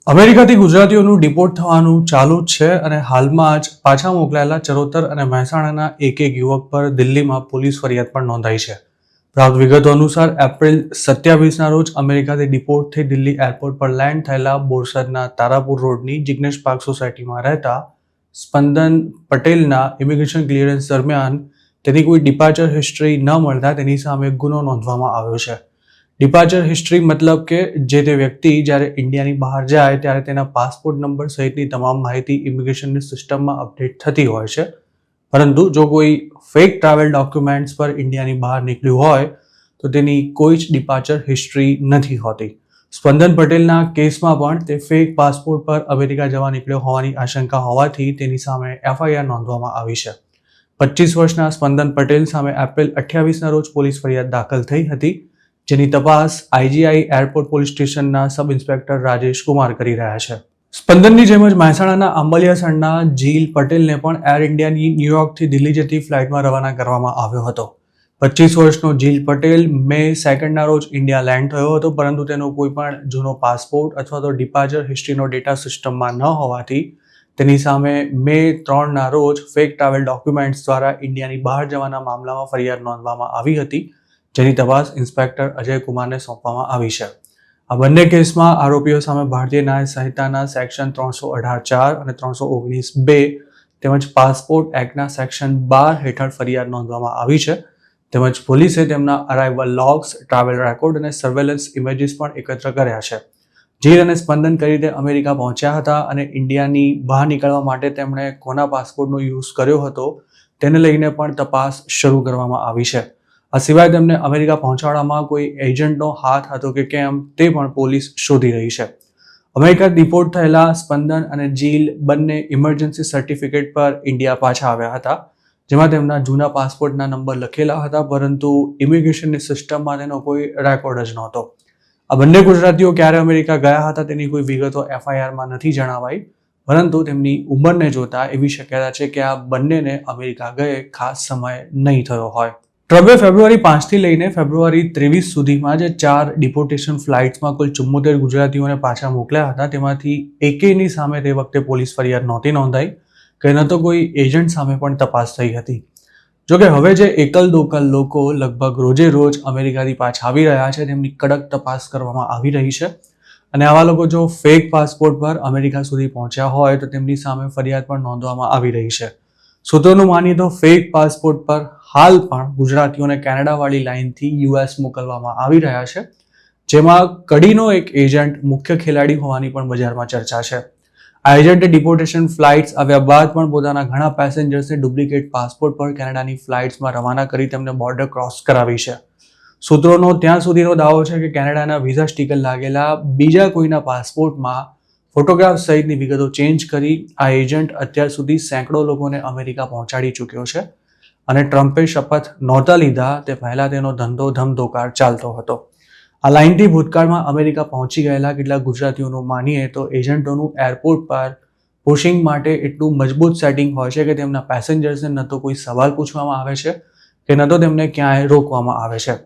અમેરિકાથી ગુજરાતીઓનું ડિપોર્ટ થવાનું ચાલુ જ છે અને હાલમાં જ પાછા મોકલાયેલા ચરોતર અને મહેસાણાના એક યુવક પર દિલ્હીમાં પોલીસ ફરિયાદ પણ નોંધાઈ છે. પ્રાપ્ત વિગતો અનુસાર એપ્રિલ 27ના રોજ અમેરિકાથી ડિપોર્ટ થઈ દિલ્હી એરપોર્ટ પર લેન્ડ થયેલા બોરસદના તારાપુર રોડની જિગ્નેશ પાર્ક સોસાયટીમાં રહેતા સ્પંદન પટેલના ઇમિગ્રેશન ક્લિયરન્સ દરમિયાન તેની કોઈ ડિપાર્ચર હિસ્ટ્રી ન મળતા તેની સામે ગુનો નોંધવામાં આવ્યો છે. ડિપાર્ચર હિસ્ટ્રી મતલબ કે જે તે વ્યક્તિ જ્યારે ઇન્ડિયાની બહાર જાય ત્યારે તેના પાસપોર્ટ નંબર સહિતની તમામ માહિતી ઇમિગ્રેશનની સિસ્ટમમાં અપડેટ થતી હોય છે, પરંતુ જો કોઈ ફેક ટ્રાવેલ ડોક્યુમેન્ટ્સ પર ઇન્ડિયાની બહાર નીકળ્યું હોય તો તેની કોઈ જ ડિપાર્ચર હિસ્ટ્રી નથી હોતી. સ્પંદન પટેલના કેસમાં પણ તે ફેક પાસપોર્ટ પર અમેરિકા જવા નીકળ્યો હોવાની આશંકા હોવાથી તેની સામે એફઆઈઆર નોંધવામાં આવી છે. 25 વર્ષના સ્પંદન પટેલ સામે એપ્રિલ 28ના રોજ પોલીસ ફરિયાદ દાખલ થઈ હતી, જેની તપાસ આઈજીઆઈ એરપોર્ટ પોલીસ સ્ટેશનના સબ ઇન્સ્પેક્ટર રાજેશ કુમાર કરી રહ્યા છે. સ્પંદનની જેમ જ મહેસાણાના આંબલિયાસણના જીલ પટેલને પણ એર ઇન્ડિયાની ન્યુયોર્કથી દિલ્હી જતી ફ્લાઇટમાં રવાના કરવામાં આવ્યો હતો. 25 વર્ષનો જીલ પટેલ મે 2ના રોજ ઇન્ડિયા લેન્ડ થયો હતો, પરંતુ તેનો કોઈ પણ જૂનો પાસપોર્ટ અથવા તો ડિપાર્ચર હિસ્ટ્રીનો ડેટા સિસ્ટમમાં ન હોવાથી તેની સામે મે 3ના રોજ ફેક ટ્રાવેલ ડોક્યુમેન્ટ્સ દ્વારા ઇન્ડિયાની બહાર જવાના મામલામાં ફરિયાદ નોંધવામાં આવી હતી, જેની તપાસ ઇન્સ્પેક્ટર અજય કુમારને સોંપવામાં આવી છે. આ બંને કેસમાં આરોપીઓ સામે ભારતીય ન્યાય સંહિતાના સેક્શન 318(4) અને 319(2) તેમજ પાસપોર્ટ એક્ટના સેક્શન 12 હેઠળ ફરિયાદ નોંધવામાં આવી છે. તેમજ પોલીસે તેમના અરાઇવલ લોગ્સ, ટ્રાવેલ રેકોર્ડ અને સર્વેલન્સ ઇમેજીસ પણ એકત્ર કર્યા છે. જીલ અને સ્પંદન કઈ રીતે અમેરિકા પહોંચ્યા હતા અને ઇન્ડિયાની બહાર નીકળવા માટે તેમણે કોના પાસપોર્ટનો યુઝ કર્યો હતો તેને લઈને પણ તપાસ શરૂ કરવામાં આવી છે. આ સિવાય તેમને અમેરિકા પહોંચાડવામાં કોઈ એજન્ટનો હાથ હતો કે કેમ તે પણ પોલીસ શોધી રહી છે. અમેરિકા ડિપોર્ટ થયેલા સ્પંદન અને જીલ બંને ઇમરજન્સી સર્ટિફિકેટ પર ઇન્ડિયા પાછા આવ્યા હતા, જેમાં તેમના જૂના પાસપોર્ટના નંબર લખેલા હતા, પરંતુ ઇમિગ્રેશનની સિસ્ટમમાં તેનો કોઈ રેકોર્ડ જ નહોતો. આ બંને ગુજરાતીઓ ક્યારે અમેરિકા ગયા હતા તેની કોઈ વિગતો એફઆઈઆરમાં નથી જણાવાઈ, પરંતુ તેમની ઉંમરને જોતા એવી શક્યતા છે કે આ બંનેને અમેરિકા ગયે ખાસ સમય નહીં થયો હોય. ટ્રમ્પે ફેબ્રુઆરી 5થી લઈને ફેબ્રુઆરી 23 સુધીમાં જે 4 ડિપોર્ટેશન ફ્લાઇટ્સમાં કુલ 74 ગુજરાતીઓને પાછા મોકલ્યા હતા, તેમાંથી એકેયની સામે તે વખતે પોલીસ ફરિયાદ નહોતી નોંધાઈ કે ન તો કોઈ એજન્ટ સામે પણ તપાસ થઈ હતી. જોકે હવે જે એકલ દોકલ લોકો લગભગ રોજે રોજ અમેરિકાથી પાછા આવી રહ્યા છે તેમની કડક તપાસ કરવામાં આવી રહી છે અને આવા લોકો જો ફેક પાસપોર્ટ પર અમેરિકા સુધી પહોંચ્યા હોય તો તેમની સામે ફરિયાદ પણ નોંધવામાં આવી રહી છે. સૂત્રોનું માનીએ તો ફેક પાસપોર્ટ પર હાલ પણ ગુજરાતીઓને કેનેડાવાળી લાઇનથી યુએસ મોકલવામાં આવી રહ્યા છે, જેમાં કડીનો એક એજન્ટ મુખ્ય ખેલાડી હોવાની પણ બજારમાં ચર્ચા છે. આ એજન્ટે ડિપોર્ટેશન ફ્લાઇટ્સ આવ્યા બાદ પણ પોતાના ઘણા પેસેન્જર્સને ડુપ્લિકેટ પાસપોર્ટ પર કેનેડાની ફ્લાઇટ્સમાં રવાના કરી તેમને બોર્ડર ક્રોસ કરાવી છે. સૂત્રોનો ત્યાં સુધીનો દાવો છે કે કેનેડાના વિઝા સ્ટીકર લાગેલા બીજા કોઈના પાસપોર્ટમાં ફોટોગ્રાફ સહિતની વિગતો ચેન્જ કરી આ એજન્ટ અત્યાર સુધી સેંકડો લોકોને અમેરિકા પહોંચાડી ચૂક્યો છે અને ટ્રમ્પે શપથ નહોતા લીધા તે પહેલા તેનો ધંધો ધમધોકાર ચાલતો હતો. આ લાઇનથી ભૂતકાળમાં અમેરિકા પહોંચી ગયેલા કેટલાક ગુજરાતીઓનું માનીએ તો એજન્ટોનું એરપોર્ટ પર પુશિંગ માટે એટલું મજબૂત સેટિંગ હોય છે કે તેમના પેસેન્જર્સને ન તો કોઈ સવાલ પૂછવામાં આવે છે કે ન તો તેમને ક્યાંય રોકવામાં આવે છે.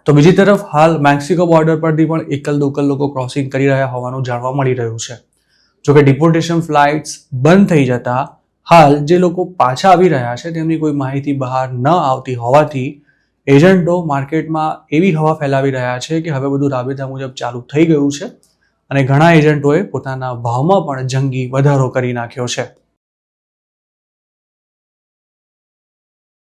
તો બીજી તરફ હાલ મેક્સિકો બોર્ડર પરથી પણ એકલ દોકલ લોકો ક્રોસિંગ કરી રહ્યા હોવાનું જાણવા મળી રહ્યું છે. જોકે ડિપોર્ટેશન ફ્લાઇટ્સ બંધ થઈ જતા હાલ જે લોકો પાછા આવી રહ્યા છે તેમની કોઈ માહિતી બહાર ન આવતી હોવાથી એજન્ટો માર્કેટમાં એવી હવા ફેલાવી રહ્યા છે કે હવે બધું રાબેતા મુજબ ચાલુ થઈ ગયું છે અને ઘણા એજન્ટોએ પોતાના ભાવમાં પણ જંગી વધારો કરી નાખ્યો છે.